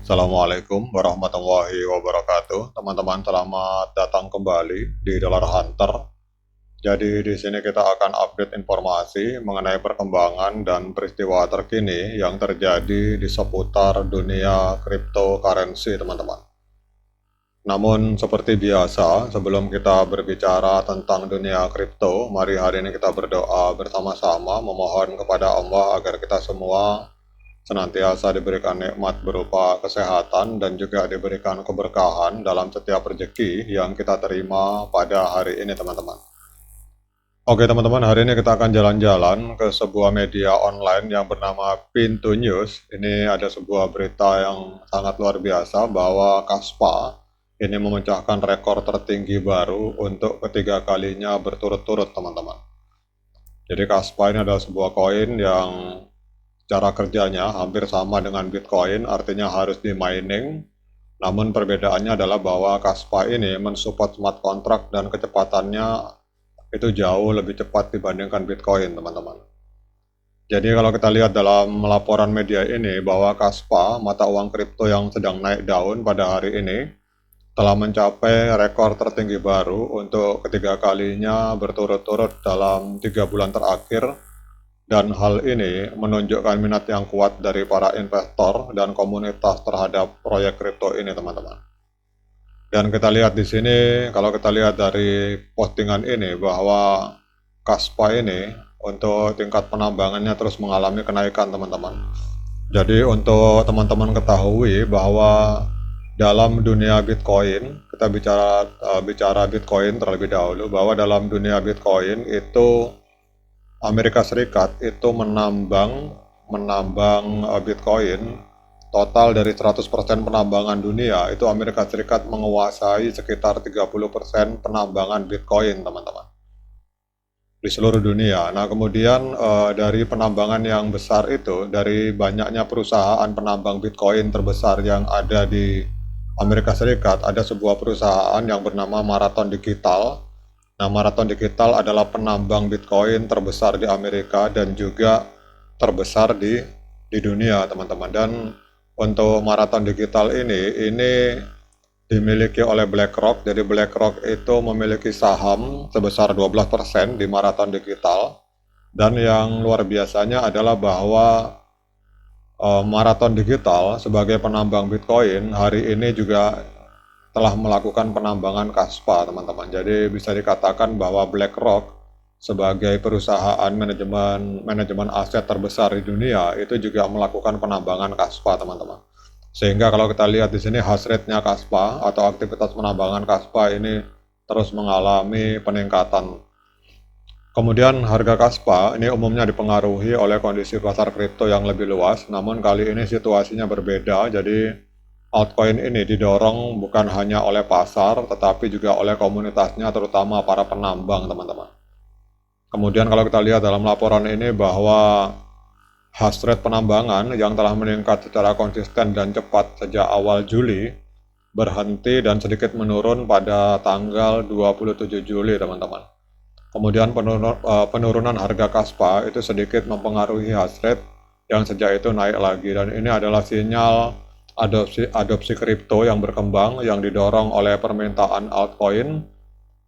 Assalamualaikum warahmatullahi wabarakatuh. Teman-teman, selamat datang kembali di Dollar Hunter. Jadi di sini kita akan update informasi mengenai perkembangan dan peristiwa terkini yang terjadi di seputar dunia cryptocurrency, teman-teman. Namun seperti biasa, sebelum kita berbicara tentang dunia kripto, mari hari ini kita berdoa bersama-sama memohon kepada Allah agar kita semua senantiasa diberikan nikmat berupa kesehatan dan juga diberikan keberkahan dalam setiap rezeki yang kita terima pada hari ini, teman-teman. Oke, teman-teman, hari ini kita akan jalan-jalan ke sebuah media online yang bernama Pintu News. Ini ada sebuah berita yang sangat luar biasa bahwa Kaspa ini memecahkan rekor tertinggi baru untuk ketiga kalinya berturut-turut, teman-teman. Jadi Kaspa ini adalah sebuah koin yang cara kerjanya hampir sama dengan Bitcoin, artinya harus di mining. Namun perbedaannya adalah bahwa Kaspa ini mensupport smart contract dan kecepatannya itu jauh lebih cepat dibandingkan Bitcoin, teman-teman. Jadi kalau kita lihat dalam laporan media ini bahwa Kaspa, mata uang kripto yang sedang naik daun pada hari ini, telah mencapai rekor tertinggi baru untuk ketiga kalinya berturut-turut dalam 3 bulan terakhir. Dan hal ini menunjukkan minat yang kuat dari para investor dan komunitas terhadap proyek kripto ini, teman-teman. Dan kita lihat di sini, kalau kita lihat dari postingan ini bahwa Kaspa ini untuk tingkat penambangannya terus mengalami kenaikan, teman-teman. Jadi untuk teman-teman ketahui bahwa dalam dunia Bitcoin, kita bicara Bitcoin terlebih dahulu, bahwa dalam dunia Bitcoin itu Amerika Serikat itu menambang Bitcoin total dari 100% penambangan dunia, itu Amerika Serikat menguasai sekitar 30% penambangan Bitcoin, teman-teman, di seluruh dunia. Nah, kemudian dari penambangan yang besar itu, dari banyaknya perusahaan penambang Bitcoin terbesar yang ada di Amerika Serikat, ada sebuah perusahaan yang bernama Marathon Digital. Nah, Marathon Digital adalah penambang Bitcoin terbesar di Amerika dan juga terbesar di dunia, teman-teman. Dan untuk Marathon Digital ini dimiliki oleh BlackRock. Jadi BlackRock itu memiliki saham sebesar 12% di Marathon Digital. Dan yang luar biasanya adalah bahwa Marathon Digital sebagai penambang Bitcoin hari ini juga telah melakukan penambangan Kaspa, teman-teman. Jadi bisa dikatakan bahwa BlackRock sebagai perusahaan manajemen aset terbesar di dunia itu juga melakukan penambangan Kaspa, teman-teman. Sehingga kalau kita lihat di sini hash rate-nya Kaspa atau aktivitas penambangan Kaspa ini terus mengalami peningkatan. Kemudian harga Kaspa ini umumnya dipengaruhi oleh kondisi pasar kripto yang lebih luas, namun kali ini situasinya berbeda. Jadi altcoin ini didorong bukan hanya oleh pasar, tetapi juga oleh komunitasnya, terutama para penambang, teman-teman. Kemudian kalau kita lihat dalam laporan ini bahwa hash rate penambangan yang telah meningkat secara konsisten dan cepat sejak awal Juli, berhenti dan sedikit menurun pada tanggal 27 Juli, teman-teman. Kemudian penurunan harga Kaspa itu sedikit mempengaruhi hash rate yang sejak itu naik lagi. Dan ini adalah sinyal adopsi kripto yang berkembang yang didorong oleh permintaan altcoin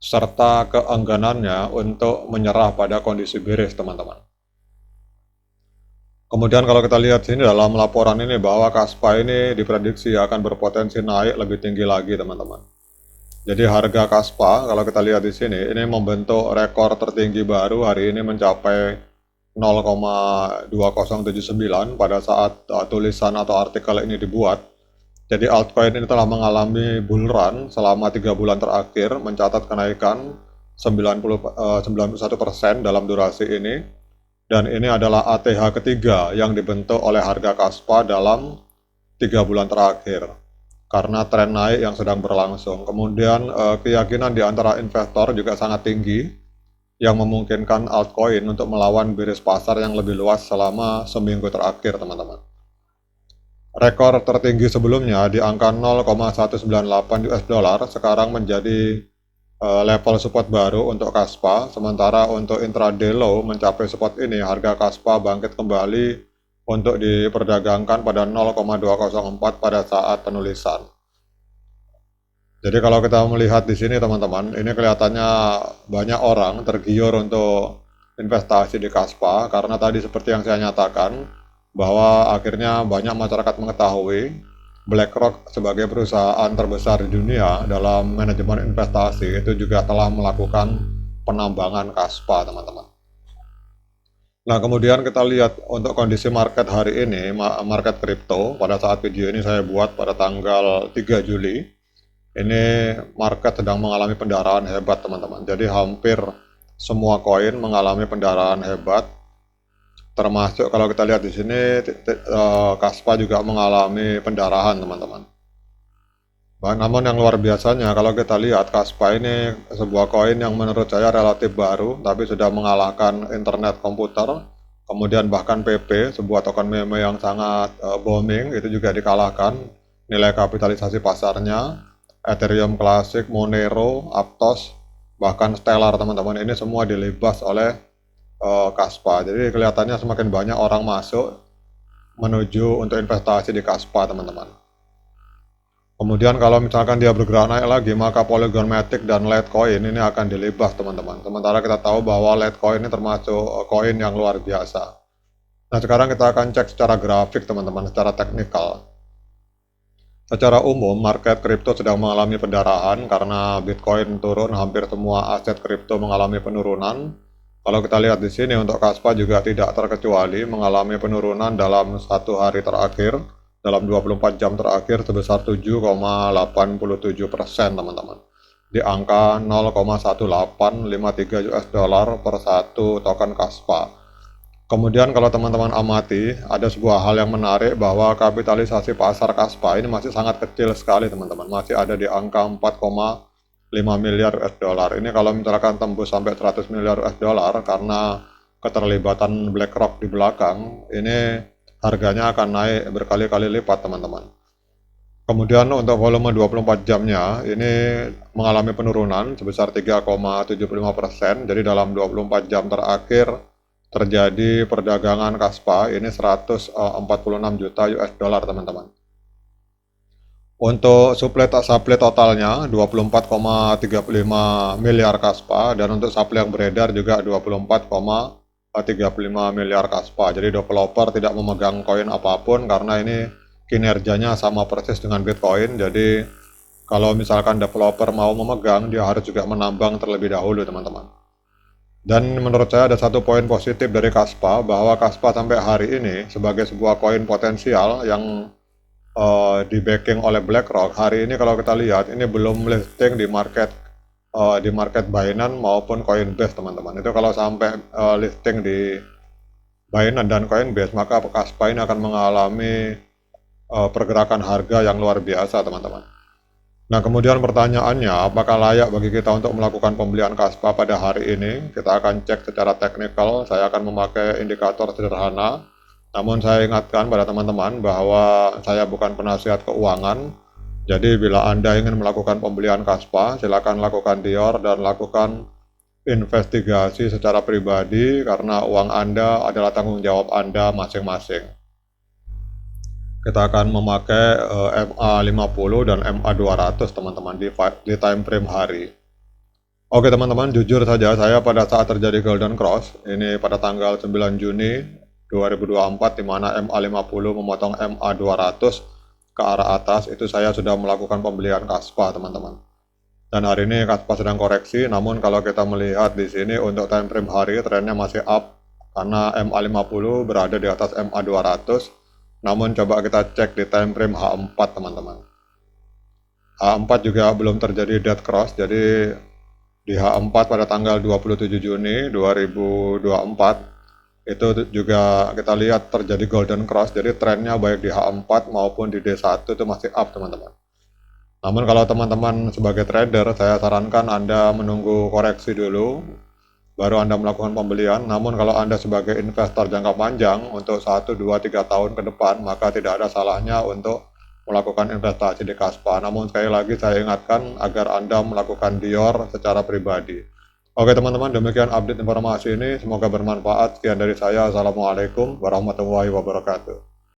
serta keengganannya untuk menyerah pada kondisi bearish, teman-teman. Kemudian kalau kita lihat sini dalam laporan ini bahwa Kaspa ini diprediksi akan berpotensi naik lebih tinggi lagi, teman-teman. Jadi harga Kaspa kalau kita lihat di sini ini membentuk rekor tertinggi baru hari ini mencapai 0,2079 pada saat tulisan atau artikel ini dibuat. Jadi altcoin ini telah mengalami bull run selama 3 bulan terakhir, mencatat kenaikan 91% dalam durasi ini. Dan ini adalah ATH ketiga yang dibentuk oleh harga Kaspa dalam 3 bulan terakhir, karena tren naik yang sedang berlangsung. Kemudian keyakinan di antara investor juga sangat tinggi, yang memungkinkan altcoin untuk melawan bearish pasar yang lebih luas selama seminggu terakhir, teman-teman. Rekor tertinggi sebelumnya di angka 0,198 US dollar sekarang menjadi level support baru untuk Kaspa. Sementara untuk intraday low mencapai support ini, harga Kaspa bangkit kembali untuk diperdagangkan pada 0,204 pada saat penulisan. Jadi kalau kita melihat di sini teman-teman, ini kelihatannya banyak orang tergiur untuk investasi di Kaspa karena tadi seperti yang saya nyatakan bahwa akhirnya banyak masyarakat mengetahui BlackRock sebagai perusahaan terbesar di dunia dalam manajemen investasi itu juga telah melakukan penambangan Kaspa, teman-teman. Nah, kemudian kita lihat untuk kondisi market hari ini, market kripto pada saat video ini saya buat pada tanggal 3 Juli. Ini market sedang mengalami pendarahan hebat, teman-teman. Jadi hampir semua koin mengalami pendarahan hebat. Termasuk kalau kita lihat di sini, Kaspa juga mengalami pendarahan, teman-teman. Namun yang luar biasanya kalau kita lihat Kaspa ini sebuah koin yang menurut saya relatif baru, tapi sudah mengalahkan internet komputer, kemudian bahkan PP, sebuah token meme yang sangat booming, itu juga dikalahkan nilai kapitalisasi pasarnya. Ethereum Classic, Monero, Aptos, bahkan Stellar, teman-teman, ini semua dilibas oleh Kaspa. Jadi kelihatannya semakin banyak orang masuk menuju untuk investasi di Kaspa, teman-teman. Kemudian kalau misalkan dia bergerak naik lagi, maka Polygon Matic dan Litecoin ini akan dilibas, teman-teman. Sementara kita tahu bahwa Litecoin ini termasuk koin yang luar biasa. Nah, sekarang kita akan cek secara grafik, teman-teman, secara teknikal. Secara umum, market kripto sedang mengalami pendarahan karena Bitcoin turun, hampir semua aset kripto mengalami penurunan. Kalau kita lihat di sini untuk Kaspa juga tidak terkecuali mengalami penurunan dalam satu hari terakhir, dalam 24 jam terakhir sebesar 7,87%, teman-teman. Di angka 0,1853 US dollar per satu token Kaspa. Kemudian kalau teman-teman amati, ada sebuah hal yang menarik bahwa kapitalisasi pasar Kaspa ini masih sangat kecil sekali, teman-teman. Masih ada di angka 4,5 miliar US dollar. Ini kalau misalkan tembus sampai 100 miliar US dollar karena keterlibatan BlackRock di belakang, ini harganya akan naik berkali-kali lipat, teman-teman. Kemudian untuk volume 24 jamnya ini mengalami penurunan sebesar 3,75%. Jadi dalam 24 jam terakhir terjadi perdagangan Kaspa ini 146 juta US dollar, teman-teman. Untuk supply totalnya 24,35 miliar Kaspa, dan untuk supply yang beredar juga 24,35 miliar Kaspa. Jadi developer tidak memegang koin apapun karena ini kinerjanya sama persis dengan Bitcoin. Jadi kalau misalkan developer mau memegang, dia harus juga menambang terlebih dahulu, teman-teman. Dan menurut saya ada satu poin positif dari Kaspa, bahwa Kaspa sampai hari ini sebagai sebuah koin potensial yang di backing oleh BlackRock. Hari ini kalau kita lihat, ini belum listing di market Binance maupun Coinbase, teman-teman. Itu kalau sampai listing di Binance dan Coinbase, maka Kaspa ini akan mengalami pergerakan harga yang luar biasa, teman-teman. Nah, kemudian pertanyaannya, apakah layak bagi kita untuk melakukan pembelian Kaspa pada hari ini? Kita akan cek secara teknikal. Saya akan memakai indikator sederhana. Namun saya ingatkan pada teman-teman bahwa saya bukan penasihat keuangan. Jadi bila Anda ingin melakukan pembelian Kaspa, silakan lakukan Dior dan lakukan investigasi secara pribadi karena uang Anda adalah tanggung jawab Anda masing-masing. Kita akan memakai MA50 dan MA200, teman-teman, di time frame hari. Oke, teman-teman, jujur saja saya pada saat terjadi Golden Cross, ini pada tanggal 9 Juni 2024, di mana MA50 memotong MA200 ke arah atas, itu saya sudah melakukan pembelian Kaspa, teman-teman. Dan hari ini Kaspa sedang koreksi, namun kalau kita melihat di sini untuk time frame hari, trennya masih up karena MA50 berada di atas MA200. Namun coba kita cek di time frame H4, teman-teman. H4 juga belum terjadi dead cross, jadi di H4 pada tanggal 27 Juni 2024 itu juga kita lihat terjadi golden cross, jadi trennya baik di H4 maupun di D1 itu masih up, teman-teman. Namun kalau teman-teman sebagai trader, saya sarankan Anda menunggu koreksi dulu, baru Anda melakukan pembelian. Namun kalau Anda sebagai investor jangka panjang untuk 1, 2, 3 tahun ke depan, maka tidak ada salahnya untuk melakukan investasi di Kaspa. Namun sekali lagi saya ingatkan agar Anda melakukan Dior secara pribadi. Oke teman-teman, demikian update informasi ini. Semoga bermanfaat. Sekian dari saya. Assalamualaikum warahmatullahi wabarakatuh.